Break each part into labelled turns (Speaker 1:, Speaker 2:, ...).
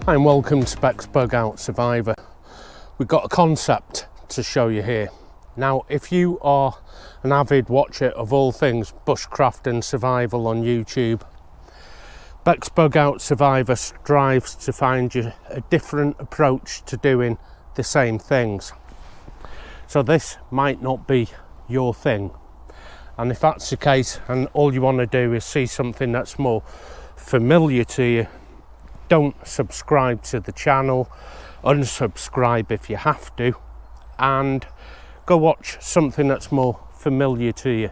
Speaker 1: Hi and welcome to bexbugoutsurvivor. We've got a concept to show you here. Now, if you are an avid watcher of all things bushcraft and survival on YouTube, bexbugoutsurvivor strives to find you a different approach to doing the same things. So this might not be your thing. And if that's the case and all you want to do is see something that's more familiar to you, don't subscribe to the channel, unsubscribe if you have to, and go watch something that's more familiar to you.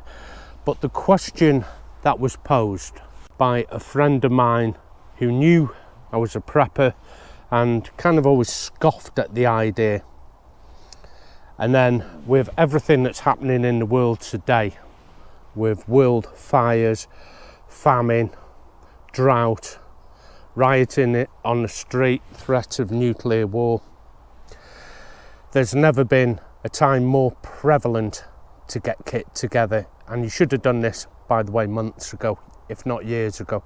Speaker 1: But the question that was posed by a friend of mine who knew I was a prepper and kind of always scoffed at the idea, and then with everything that's happening in the world today, with world fires, famine, drought, rioting on the street, threat of nuclear war, there's never been a time more prevalent to get KIIT together. And you should have done this, by the way, months ago, if not years ago.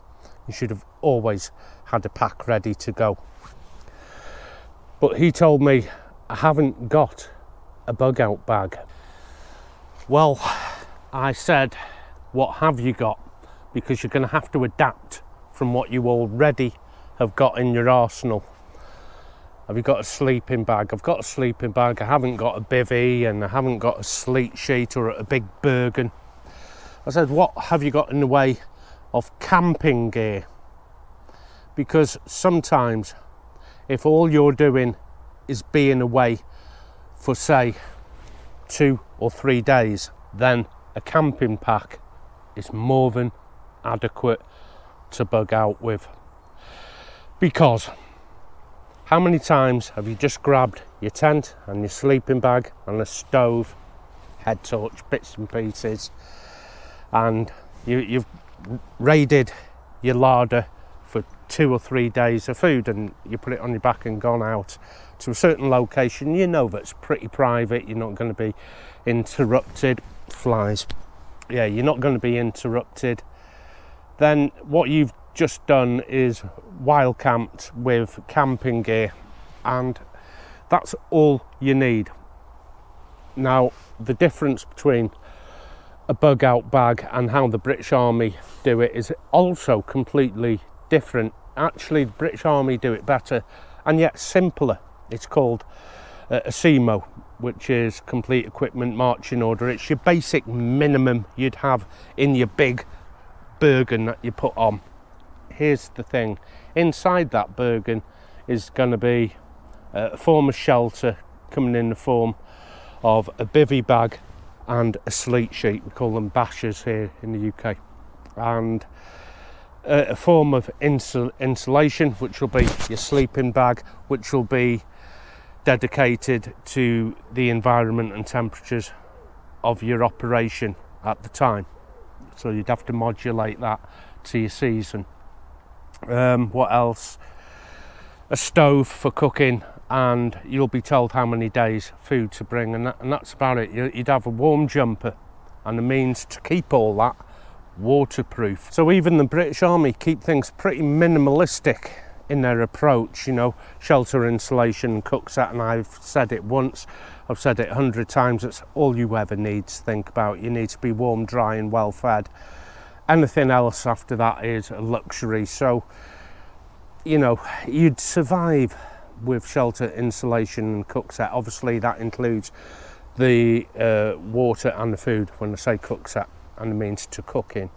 Speaker 1: You should have always had a pack ready to go. But he told me, I haven't got a bug out bag. Well, I said, what have you got? Because you're going to have to adapt from what you already have got in your arsenal. Have you got a sleeping bag? I've got a sleeping bag. I haven't got a bivvy and I haven't got a sleet sheet or a big Bergen. I said, what have you got in the way of camping gear? Because sometimes if all you're doing is being away for say 2 or 3 days, then a camping pack is more than adequate to bug out with. Because how many times have you just grabbed your tent and your sleeping bag and a stove, head torch, bits and pieces, and you've raided your larder for 2 or 3 days of food, and you put it on your back and gone out to a certain location you know that's pretty private, you're not going to be interrupted, flies, yeah, you're not going to be interrupted. Then what you've just done is wild camped with camping gear, and that's all you need. Now, the difference between a bug out bag and how the British Army do it is also completely different. Actually, the British Army do it better and yet simpler. It's called a CMO, which is complete equipment marching order. It's your basic minimum you'd have in your big Bergen that you put on. Here's the thing, inside that Bergen is going to be a form of shelter coming in the form of a bivvy bag and a sleet sheet. We call them bashers here in the UK. And a form of insulation, which will be your sleeping bag, which will be dedicated to the environment and temperatures of your operation at the time. So you'd have to modulate that to your season. What else? A stove for cooking, and you'll be told how many days food to bring, and that's about it. You'd have a warm jumper and the means to keep all that waterproof. So even the British Army keep things pretty minimalistic in their approach, you know, shelter, insulation, cookset, and I've said it once, I've said it 100 times, it's all you ever need to think about. You need to be warm, dry and well fed. Anything else after that is a luxury. So, you know, you'd survive with shelter, insulation and cookset. Obviously that includes the water and the food when I say cookset, and the means to cook in.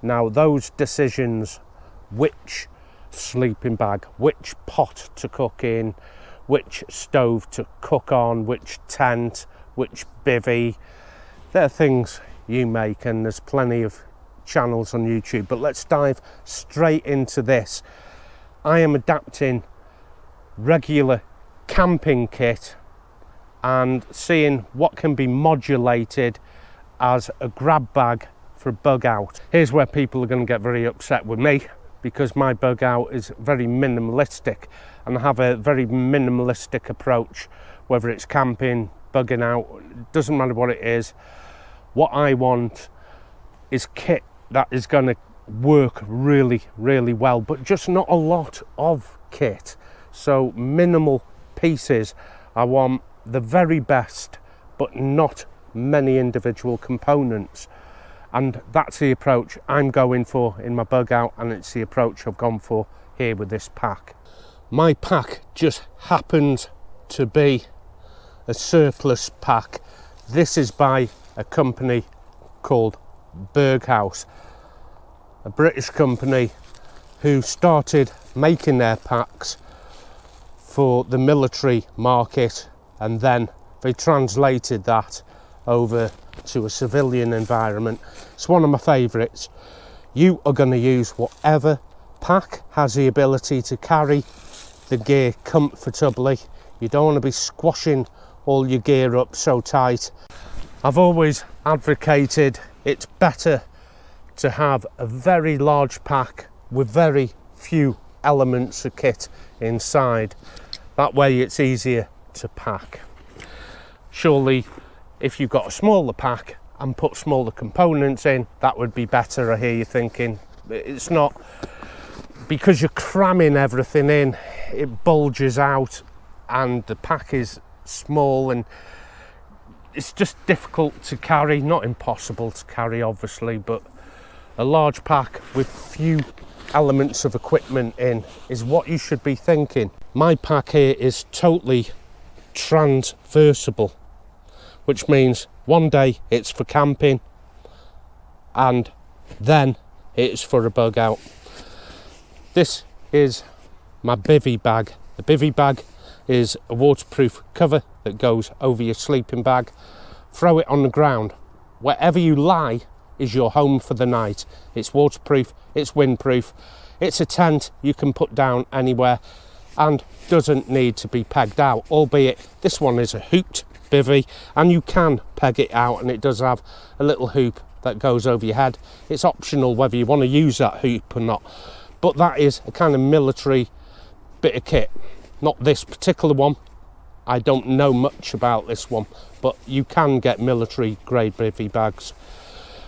Speaker 1: Now those decisions, which sleeping bag, which pot to cook in, which stove to cook on, which tent, which bivvy, they're things you make, and there's plenty of channels on YouTube. But let's dive straight into this. I am adapting regular camping kit and seeing what can be modulated as a grab bag for a bug out. Here's where people are going to get very upset with me, because my bug out is very minimalistic and I have a very minimalistic approach, whether it's camping, bugging out, doesn't matter what it is. What I want is kit that is going to work really, really well, but just not a lot of kit. so minimal pieces. I want the very best, but not many individual components. And that's the approach I'm going for in my bug out, and it's the approach I've gone for here with this pack. My pack just happens to be a surplus pack. This is by a company called Berghaus, a British company who started making their packs for the military market, and then they translated that over to a civilian environment. It's one of my favourites. You are going to use whatever pack has the ability to carry the gear comfortably. You don't want to be squashing all your gear up so tight. I've always advocated it's better to have a very large pack with very few elements of kit inside. That way it's easier to pack. Surely if you've got a smaller pack and put smaller components in, that would be better. I hear you thinking. It's not, because you're cramming everything in, it bulges out and the pack is small and it's just difficult to carry. Not impossible to carry obviously, but a large pack with few elements of equipment in is what you should be thinking. My pack here is totally transversable, which means one day it's for camping and then it's for a bug out. This is my bivvy bag. The bivvy bag is a waterproof cover that goes over your sleeping bag. Throw it on the ground. Wherever you lie is your home for the night. It's waterproof, it's windproof, it's a tent you can put down anywhere and doesn't need to be pegged out, albeit this one is a hooped bivvy and you can peg it out, and it does have a little hoop that goes over your head. It's optional whether you want to use that hoop or not, but that is a kind of military bit of kit. Not this particular one, I don't know much about this one, but you can get military grade bivvy bags.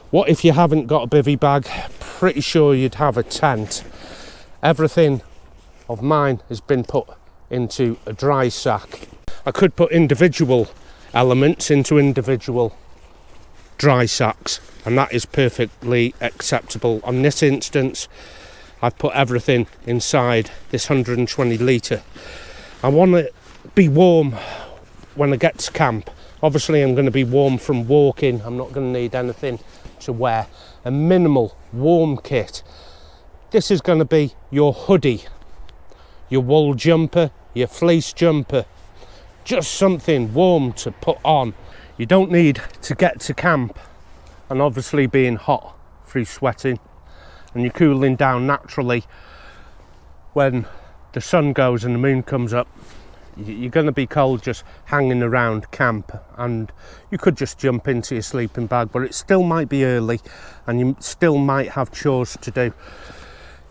Speaker 1: What if you haven't got a bivvy bag? Pretty sure you'd have a tent. Everything of mine has been put into a dry sack. I could put individual elements into individual dry sacks, and that is perfectly acceptable. On this instance, I've put everything inside this 120 litre. I want to be warm when I get to camp. Obviously I'm going to be warm from walking. I'm not going to need anything to wear. A minimal warm kit. This is going to be your hoodie, your wool jumper, your fleece jumper, just something warm to put on. You don't need to get to camp and obviously being hot through sweating, and you're cooling down naturally when the sun goes and the moon comes up. You're going to be cold just hanging around camp, and you could just jump into your sleeping bag, but it still might be early and you still might have chores to do.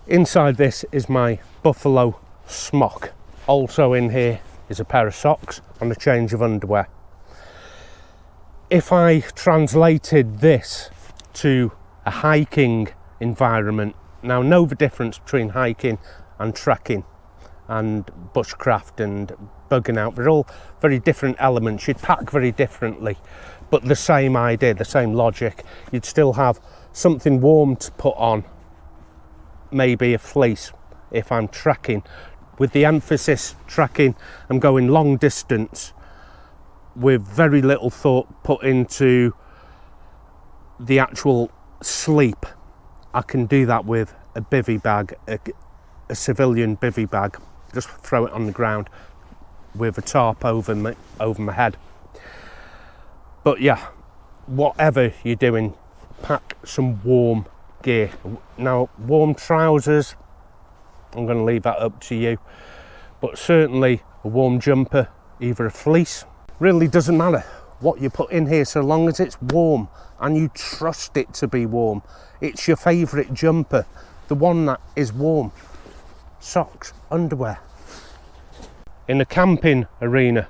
Speaker 1: Inside this is my buffalo smock. Also in here is a pair of socks and a change of underwear. If I translated this to a hiking environment, now know the difference between hiking and trekking and bushcraft and bugging out. They're all very different elements. You'd pack very differently, but the same idea, the same logic. You'd still have something warm to put on, maybe a fleece if I'm trekking. With the emphasis trekking, I'm going long distance with very little thought put into the actual sleep. I can do that with a bivvy bag, a civilian bivvy bag. Just throw it on the ground with a tarp over my head. But yeah, whatever you're doing, pack some warm gear. Now, warm trousers, I'm going to leave that up to you, but certainly a warm jumper, either a fleece. Really doesn't matter what you put in here so long as it's warm and you trust it to be warm. It's your favourite jumper, the one that is warm. Socks, underwear. In a camping arena,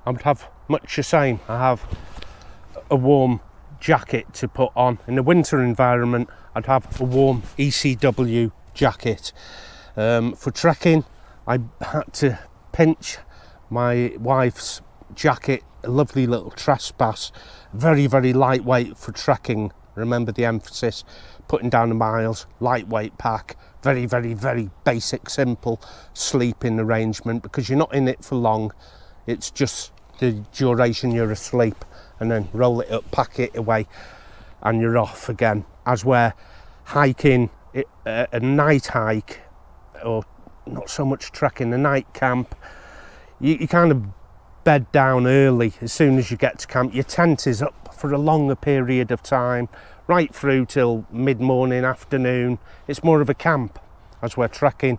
Speaker 1: I would have much the same. I have a warm jacket to put on. In a winter environment, I'd have a warm ECW jacket. For trekking, I had to pinch, my wife's jacket, a lovely little trespass, very, very lightweight for trekking. Remember the emphasis, putting down the miles, lightweight pack, very, very, very basic, simple sleeping arrangement, because you're not in it for long. It's just the duration you're asleep, and then roll it up, pack it away, and you're off again. As we're hiking, a night hike, or not so much trekking, a night camp, you kind of bed down early. As soon as you get to camp, your tent is up for a longer period of time, right through till mid-morning, afternoon. It's more of a camp. As we're trekking,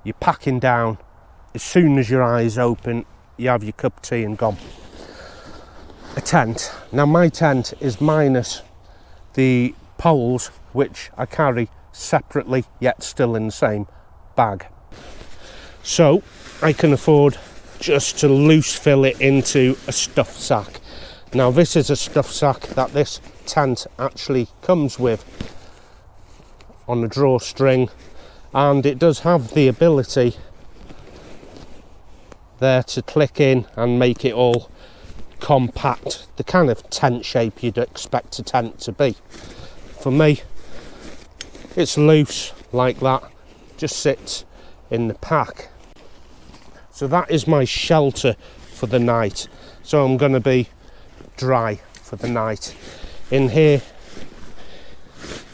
Speaker 1: you're packing down. As soon as your eyes open, you have your cup of tea and gone. A tent. Now my tent is minus the poles, which I carry separately, yet still in the same bag. So I can afford just to loose fill it into a stuff sack. Now this is a stuff sack that this tent actually comes with on a drawstring, and it does have the ability there to click in and make it all compact, the kind of tent shape you'd expect a tent to be. For me, it's loose like that, just sits in the pack. So that is my shelter for the night. So I'm going to be dry for the night. In here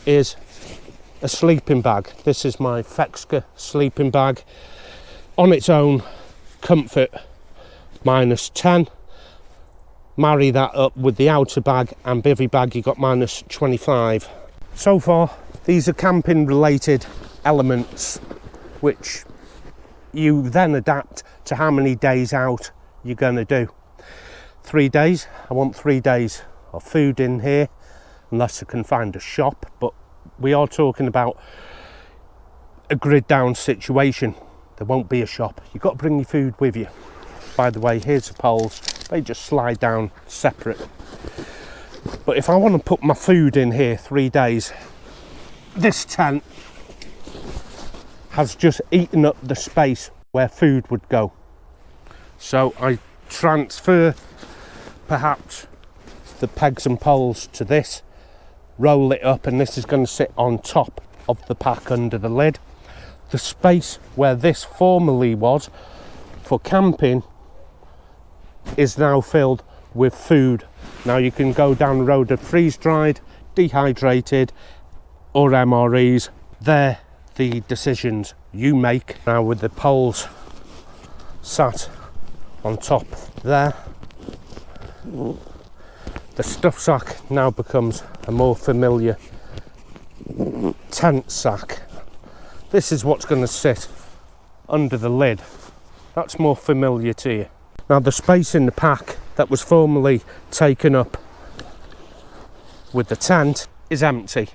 Speaker 1: is a sleeping bag. This is my Fexka sleeping bag. On its own, comfort -10. Marry that up with the outer bag and bivvy bag, you got -25. So far, these are camping related elements, which you then adapt to how many days out you're going to do. 3 days, I want 3 days of food in here, unless I can find a shop, but we are talking about a grid down situation. There won't be a shop. You've got to bring your food with you. By the way, here's the poles. They just slide down separate. But if I want to put my food in here 3 days, this tent has just eaten up the space where food would go. So I transfer perhaps the pegs and poles to this, roll it up, and this is going to sit on top of the pack under the lid. The space where this formerly was for camping is now filled with food. Now you can go down the road of freeze-dried, dehydrated, or MREs. They're the decisions you make. Now with the poles sat on top there, the stuff sack now becomes a more familiar tent sack. This is what's going to sit under the lid. That's more familiar to you. Now the space in the pack that was formerly taken up with the tent is empty.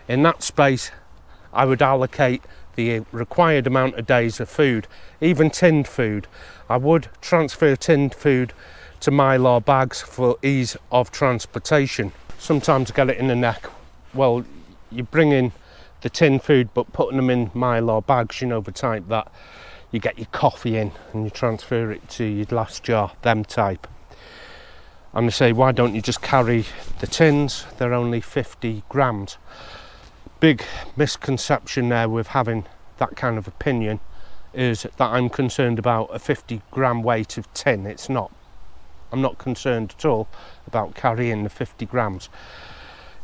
Speaker 1: In that space I would allocate the required amount of days of food, even tinned food. I would transfer tinned food to mylar bags for ease of transportation. Sometimes I get it in the neck. Well, you bring in the tin food, but putting them in mylar bags, you know, the type that you get your coffee in and you transfer it to your glass jar, them type. And they say, why don't you just carry the tins? They're only 50 grams. Big misconception there with having that kind of opinion is that I'm concerned about a 50-gram weight of tin. It's not. I'm not concerned at all about carrying the 50 grams.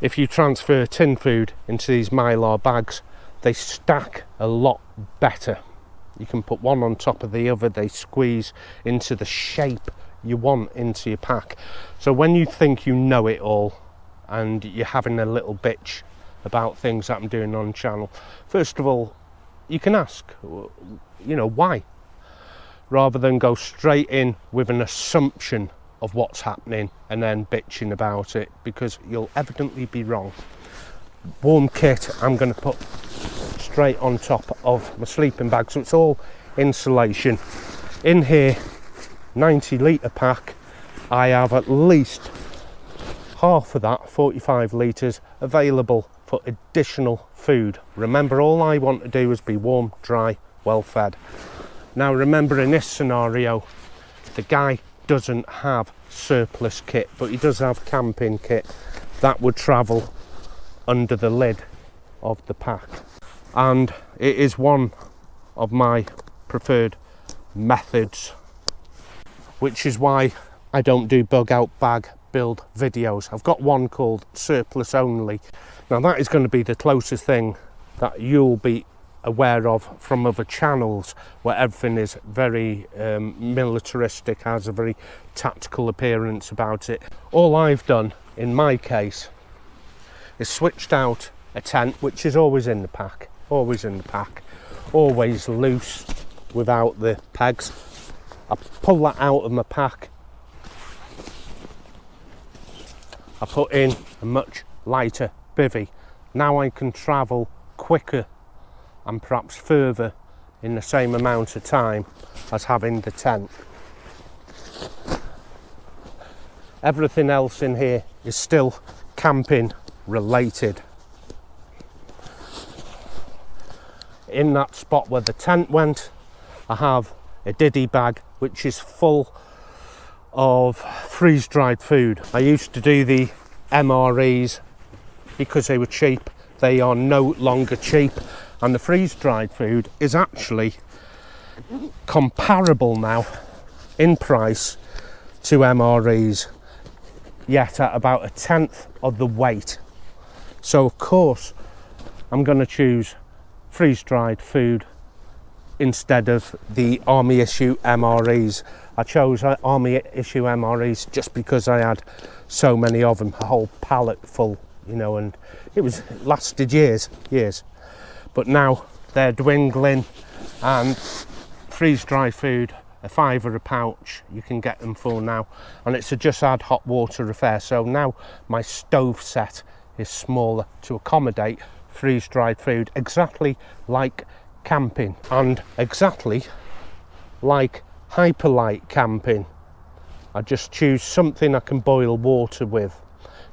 Speaker 1: If you transfer tin food into these mylar bags, they stack a lot better. You can put one on top of the other, they squeeze into the shape you want into your pack. So when you think you know it all and you're having a little bitch about things that I'm doing on the channel, first of all, you can ask, you know, why? Rather than go straight in with an assumption of what's happening and then bitching about it, because you'll evidently be wrong. Warm kit I'm going to put straight on top of my sleeping bag, so it's all insulation. In here, 90 litre pack, I have at least half of that, 45 litres, available for additional food. Remember, all I want to do is be warm, dry, well fed. Now remember, in this scenario, the guy doesn't have surplus kit, but he does have camping kit that would travel under the lid of the pack. And it is one of my preferred methods, which is why I don't do bug out bag build videos. I've got one called surplus only. Now that is going to be the closest thing that you'll be aware of from other channels, where everything is very militaristic, has a very tactical appearance about it. All I've done in my case is switched out a tent, which is always in the pack, always loose without the pegs. I pull that out of my pack, I put in a much lighter bivvy. Now I can travel quicker and perhaps further in the same amount of time as having the tent. Everything else in here is still camping related. In that spot where the tent went, I have a diddy bag which is full of freeze-dried food. I used to do the MREs because they were cheap. They are no longer cheap, and the freeze-dried food is actually comparable now in price to MREs, yet at about 1/10 of the weight. So of course I'm going to choose freeze-dried food instead of the army issue MREs. I chose army issue MREs just because I had so many of them, a whole pallet full, you know, and it lasted years. But now they're dwindling, and freeze-dried food, a £5 a pouch, you can get them for now, and it's a just add hot water affair. So now my stove set is smaller to accommodate freeze-dried food, exactly like camping and exactly like hyperlight camping. I just choose something I can boil water with.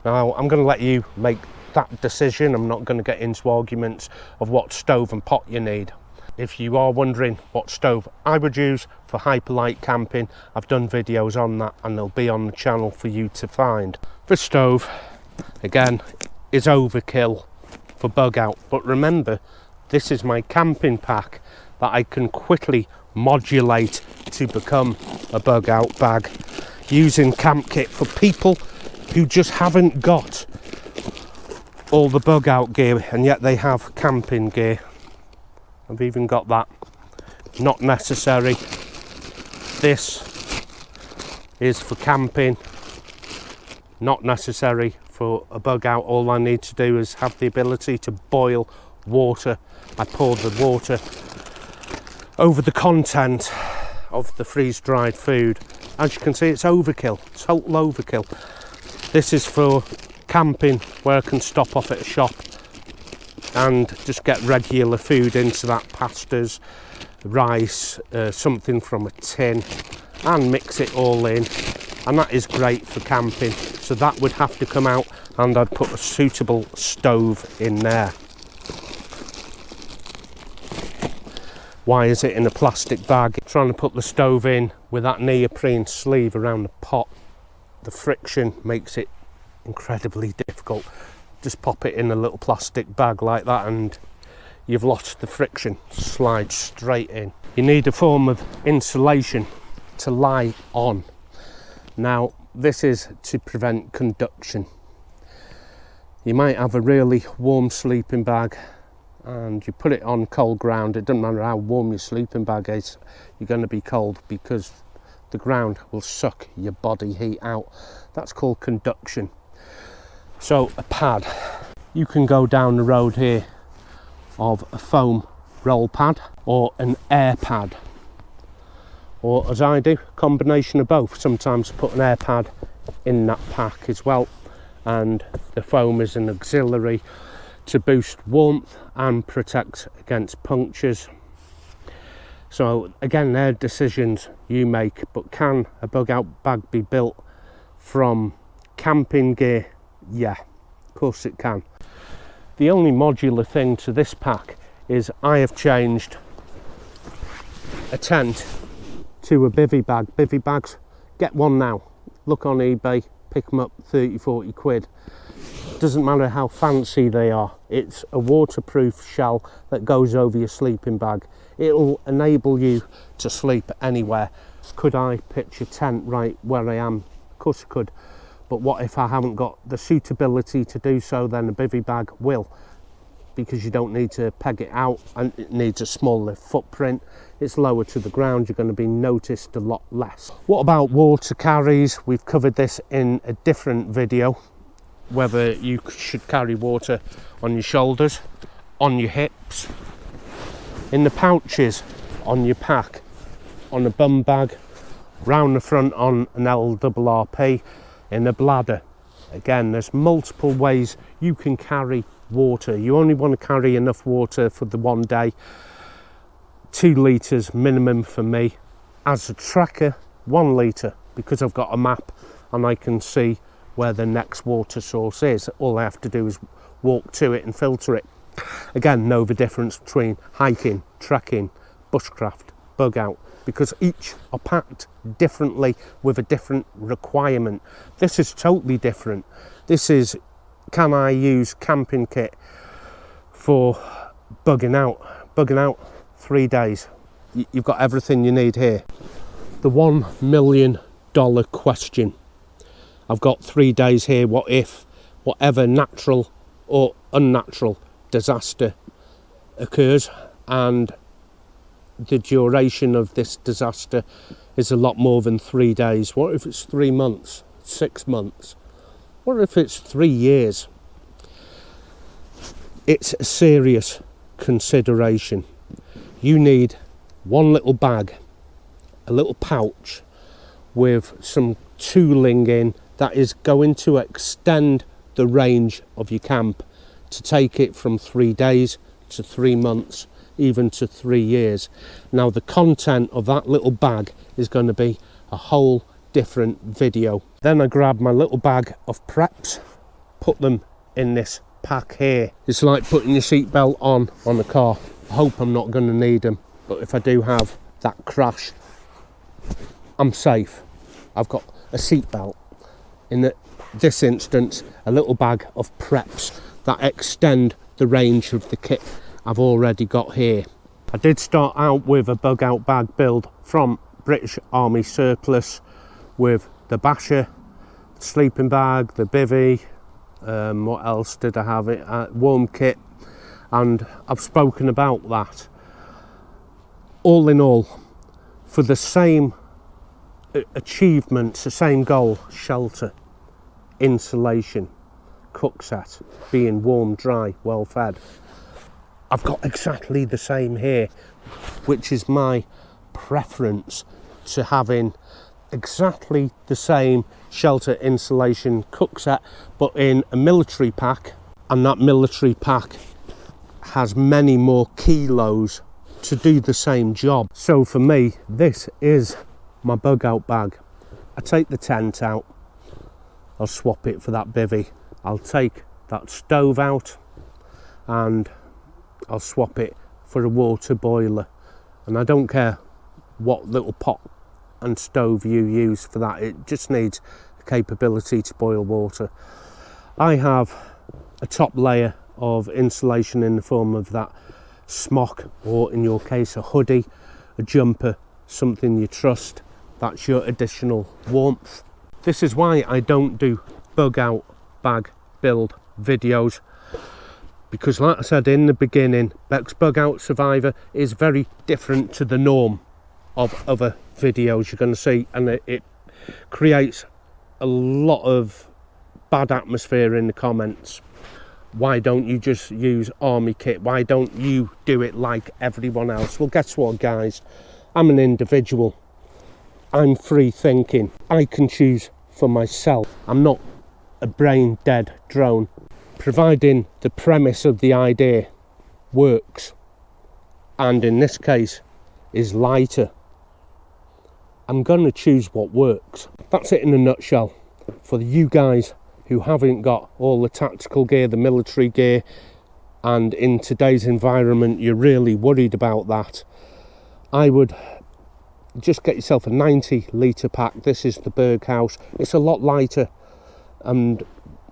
Speaker 1: Now I'm going to let you make that decision. I'm not going to get into arguments of what stove and pot you need. If you are wondering what stove I would use for hyperlight camping, I've done videos on that and they'll be on the channel for you to find. The stove, again, is overkill for bug out, but remember, this is my camping pack that I can quickly modulate to become a bug out bag using camp kit for people who just haven't got all the bug out gear and yet they have camping gear. I've even got that. Not necessary. This is for camping, not necessary for a bug out. All I need to do is have the ability to boil water. I pour the water over the content of the freeze-dried food. As you can see, it's overkill, total overkill. This is for camping, where I can stop off at a shop and just get regular food into that, pastas, rice, something from a tin, and mix it all in, and that is great for camping. So that would have to come out, and I'd put a suitable stove in there. Why is it in a plastic bag? Trying to put the stove in with that neoprene sleeve around the pot, the friction makes it incredibly difficult. Just pop it in a little plastic bag like that and you've lost the friction, slides straight in. You need a form of insulation to lie on. Now this is to prevent conduction. You might have a really warm sleeping bag and you put it on cold ground. It doesn't matter how warm your sleeping bag is, you're going to be cold because the ground will suck your body heat out. That's called conduction. So a pad, you can go down the road here of a foam roll pad or an air pad, or as I do, a combination of both. Sometimes put an air pad in that pack as well, and the foam is an auxiliary to boost warmth and protect against punctures. So again, they're decisions you make, but can a bug out bag be built from camping gear? Yeah, of course it can. The only modular thing to this pack is I have changed a tent to a bivvy bag. Bivvy bags, get one now. Look on eBay, pick them up 30-40 quid. Doesn't matter how fancy they are, it's a waterproof shell that goes over your sleeping bag. It'll enable you to sleep anywhere. Could I pitch a tent right where I am? Of course I could, but what if I haven't got the suitability to do so? Then a bivvy bag will, because you don't need to peg it out and it needs a smaller footprint. It's lower to the ground, you're going to be noticed a lot less. What about water carries? We've covered this in a different video, whether you should carry water on your shoulders, on your hips, in the pouches, on your pack, on a bum bag, round the front on an LRRP, in a bladder. Again, there's multiple ways you can carry water. You only want to carry enough water for the one day. 2 litres minimum for me. As a tracker, 1 litre, because I've got a map and I can see where the next water source is. All I have to do is walk to it and filter it. Again, know the difference between hiking, trekking, bushcraft, bug out, because each are packed differently with a different requirement. This is totally different. This is, can I use camping kit for bugging out? Bugging out 3 days. You've got everything you need here. The $1 million question. I've got 3 days here. What if whatever natural or unnatural disaster occurs and the duration of this disaster is a lot more than 3 days? What if it's 3 months, 6 months? What if it's 3 years? It's a serious consideration. You need one little bag, a little pouch with some tooling in that is going to extend the range of your camp to take it from 3 days to 3 months, even to 3 years. Now the content of that little bag is going to be a whole different video. Then I grab my little bag of preps, put them in this pack here. It's like putting your seatbelt on a car. I hope I'm not going to need them, but if I do have that crash, I'm safe. I've got a seatbelt. In this instance, a little bag of preps that extend the range of the kit I've already got here. I did start out with a bug out bag build from British Army surplus with the basher, sleeping bag, the bivvy, what else did I have? Warm kit, and I've spoken about that. All in all, for the same achievements, the same goal: shelter, insulation, cook set, being warm, dry, well fed. I've got exactly the same here, which is my preference to having exactly the same shelter, insulation, cook set, but in a military pack, and that military pack has many more kilos to do the same job. So for me, this is my bug out bag. I take the tent out, I'll swap it for that bivvy. I'll take that stove out and I'll swap it for a water boiler. And I don't care what little pot and stove you use for that, it just needs the capability to boil water. I have a top layer of insulation in the form of that smock, or in your case a hoodie, a jumper, something you trust. That's your additional warmth. This is why I don't do bug out bag build videos, because like I said in the beginning, bexbugoutsurvivor is very different to the norm of other videos you're going to see, and it creates a lot of bad atmosphere in the comments. Why don't you just use army kit? Why don't you do it like everyone else? Well, guess what, guys? I'm an individual. I'm free thinking. I can choose for myself. I'm not a brain dead drone. Providing the premise of the idea works, and in this case is lighter, I'm going to choose what works. That's it in a nutshell. For you guys who haven't got all the tactical gear, the military gear, and in today's environment you're really worried about that, I would just get yourself a 90 litre pack. This is the Berghaus. It's a lot lighter and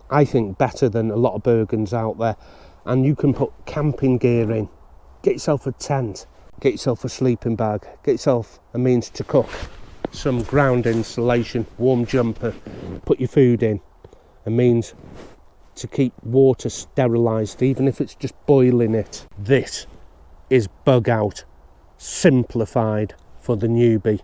Speaker 1: I think better than a lot of Bergens out there. And you can put camping gear in. Get yourself a tent, get yourself a sleeping bag, get yourself a means to cook, some ground insulation, warm jumper, put your food in, a means to keep water sterilised, even if it's just boiling it. This is Bug Out simplified for the newbie.